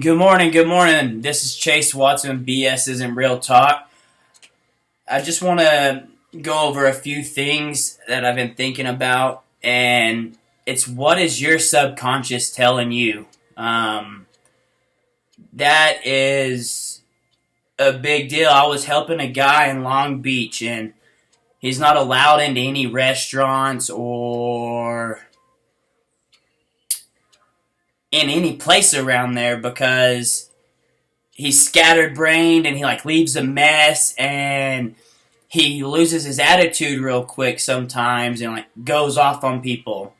Good morning, good morning. This is Chase Watson. BS isn't real talk. I just want to go over a few things that I've been thinking about, and it's what is your subconscious telling you? That is a big deal. I was helping a guy in Long Beach, and he's not allowed into any restaurants or in any place around there because he's scatterbrained and he leaves a mess and he loses his attitude real quick sometimes and goes off on people.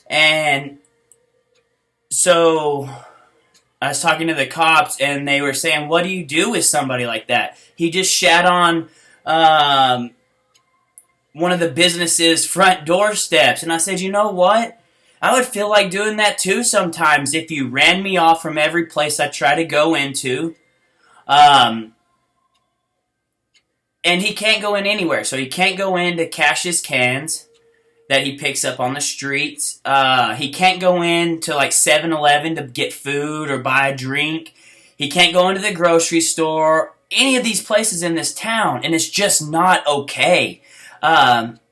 And so I was talking to the cops and they were saying, what do you do with somebody like that? He just shat on one of the business's front doorsteps. And I said, you know what? I would feel like doing that too sometimes if you ran me off from every place I try to go into. And he can't go in anywhere. So he can't go in to cash his cans that he picks up on the streets. He can't go in to 7-Eleven to get food or buy a drink. He can't go into the grocery store. Any of these places in this town. And it's just not okay.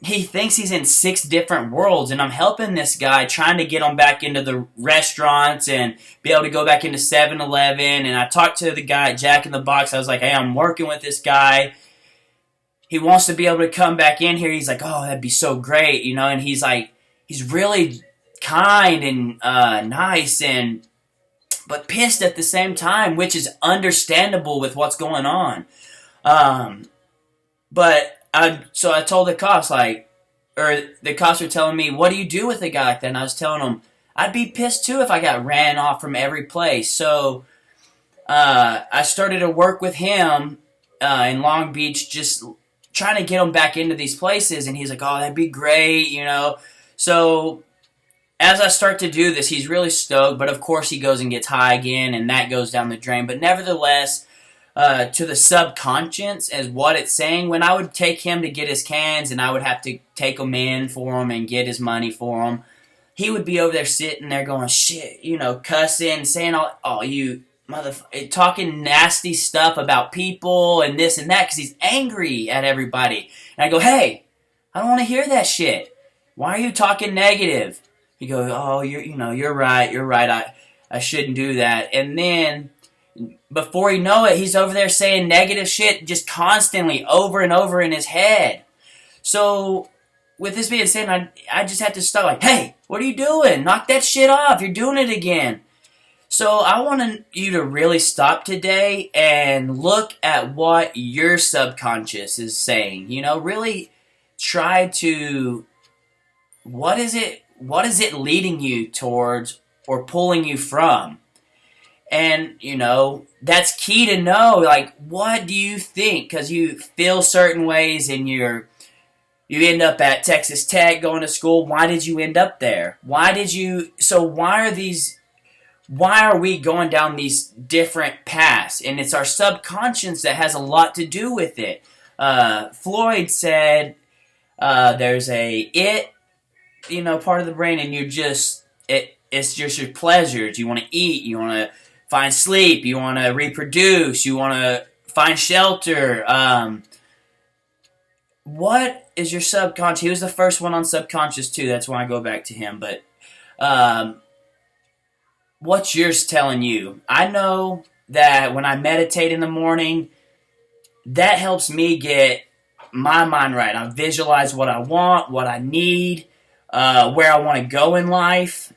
He thinks he's in 6 different worlds, and I'm helping this guy, trying to get him back into the restaurants and be able to go back into 7-Eleven. And I talked to the guy at Jack in the Box. I was like, hey, I'm working with this guy. He wants to be able to come back in here. He's like, oh, that'd be so great, and he's really kind and nice, but pissed at the same time, which is understandable with what's going on. So I told the cops, the cops were telling me, what do you do with a guy like that? And I was telling them, I'd be pissed too if I got ran off from every place. So I started to work with him in Long Beach, just trying to get him back into these places. And he's like, oh, that'd be great, So as I start to do this, he's really stoked. But of course he goes and gets high again, and that goes down the drain. But nevertheless, to the subconscious as what it's saying. When I would take him to get his cans and I would have to take him in for him and get his money for him, he would be over there sitting there going, shit, cussing, saying all you motherfucker, talking nasty stuff about people and this and that because he's angry at everybody. And I go, hey, I don't want to hear that shit. Why are you talking negative? He goes, oh, you're right. I shouldn't do that. And then before you know it, he's over there saying negative shit just constantly over and over in his head. So, with this being said, I just had to stop hey, what are you doing? Knock that shit off. You're doing it again. So, I want you to really stop today and look at what your subconscious is saying. Really try to, what is it leading you towards or pulling you from? And, that's key to know, what do you think? Because you feel certain ways and you end up at Texas Tech going to school. Why did you end up there? Why are we going down these different paths? And it's our subconscious that has a lot to do with it. Floyd said there's part of the brain, and it's just your pleasures. You want to eat, you want to find sleep, you want to reproduce, you want to find shelter. What is your subconscious? He was the first one on subconscious too. That's why I go back to him. But what's yours telling you? I know that when I meditate in the morning, that helps me get my mind right. I visualize what I want, what I need, where I want to go in life.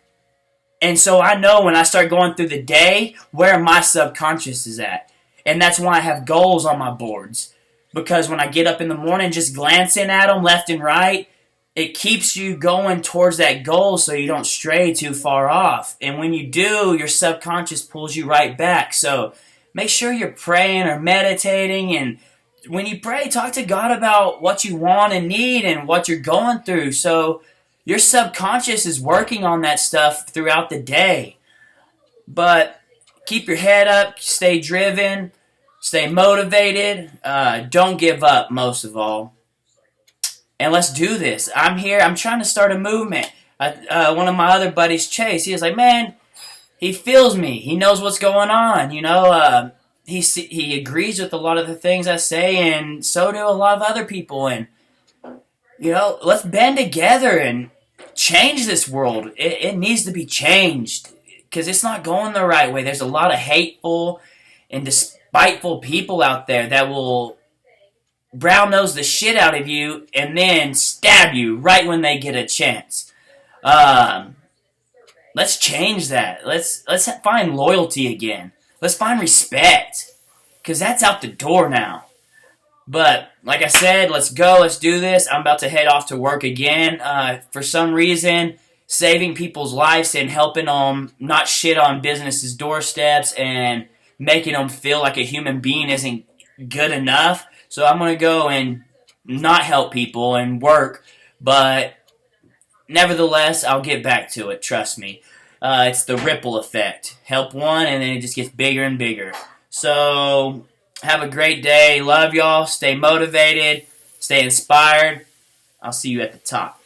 And so I know when I start going through the day where my subconscious is at. And that's why I have goals on my boards. Because when I get up in the morning, just glancing at them left and right, it keeps you going towards that goal so you don't stray too far off. And when you do, your subconscious pulls you right back. So make sure you're praying or meditating. And when you pray, talk to God about what you want and need and what you're going through. So your subconscious is working on that stuff throughout the day. But keep your head up, stay driven, stay motivated, don't give up most of all. And let's do this. I'm here, I'm trying to start a movement. One of my other buddies, Chase, he was like, man, he feels me. He knows what's going on. He agrees with a lot of the things I say, and so do a lot of other people. And let's band together and change this world. It needs to be changed because it's not going the right way. There's a lot of hateful and despiteful people out there that will brown nose the shit out of you and then stab you right when they get a chance. Let's change that. Let's find loyalty again. Let's find respect, because that's out the door now. But like I said, let's go. Let's do this. I'm about to head off to work again. For some reason, saving people's lives and helping them not shit on businesses' doorsteps and making them feel like a human being isn't good enough. So I'm going to go and not help people and work, but nevertheless, I'll get back to it. Trust me. It's the ripple effect. Help one, and then it just gets bigger and bigger. So, have a great day. Love y'all. Stay motivated. Stay inspired. I'll see you at the top.